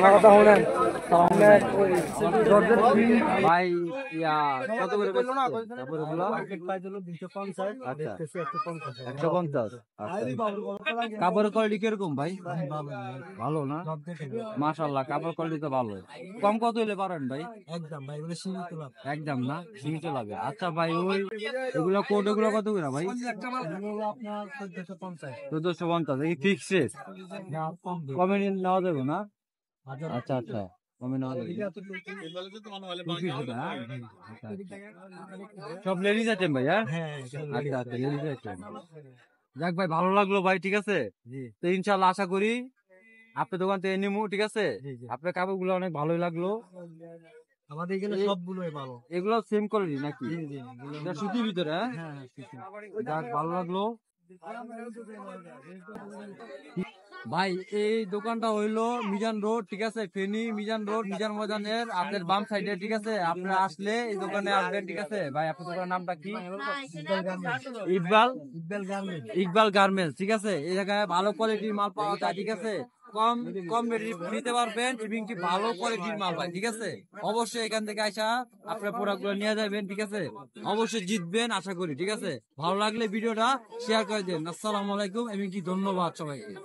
কথা শুনেন ভাই ইয়া কত করে বেচছেন? তারপরে আচ্ছা 150। আচ্ছা কাপড়ের কোয়ালিটি কিরকম ভাই? ভালো না? মাশাআল্লাহ কাপড় কোয়ালিটি তো ভালো। কম কত হইলে পারেন ভাই? একদম ভাই বলে সীমিত লাভ। একদম না সীমিত লাগে। আচ্ছা ভাই ওই এগুলো কোট এগুলো কত করে ভাই? আপনার 1450। 1450 এই ফিক্স রেট? কমে নেওয়া যাবে না? আচ্ছা আচ্ছা কমে নেওয়া যাবে। সব লেডিস আইটেম ভাই? হ্যাঁ আচ্ছা আচ্ছা লেডিস আইটেম। যাক ভাই ভালো লাগলো ভাই, ঠিক আছে। তো ইনশাল্লাহ আশা করি আপনার দোকান থেকে নিমু, ঠিক আছে। আপনার কাপড় গুলো অনেক ভালোই লাগলো। আমাদের এখানে সবগুলোই ভালো। এগুলো সেম কোয়ালিটি নাকি? এটা সুতির ভিতরে? হ্যাঁ যাক ভালো লাগলো ভাই। এই দোকানটা হইলো মিজান রোড, ঠিক আছে। ফেনী মিজান রোড, মিজান ময়দানের আপনার বাম সাইডে, ঠিক আছে। আপনারা আসলে এই দোকানে আসবেন, ঠিক আছে ভাই। আপনার দোকানের নামটা কি? ইকবাল ইকবাল গার্মেন্টস, ঠিক আছে। এই জায়গায় ভালো কোয়ালিটির মাল পাওয়া যায়, ঠিক আছে। কম কম রেটে নিতে পারবেন এবং কি ভালো কোয়ালিটির মাল পায়, ঠিক আছে। অবশ্যই এখান থেকে আসা আপনার প্রোডাক্ট গুলো নিয়ে যাবেন, ঠিক আছে। অবশ্যই জিতবেন আশা করি, ঠিক আছে। ভালো লাগলে ভিডিওটা শেয়ার করে দেন। আসসালামু আলাইকুম এবং কি ধন্যবাদ সবাইকে।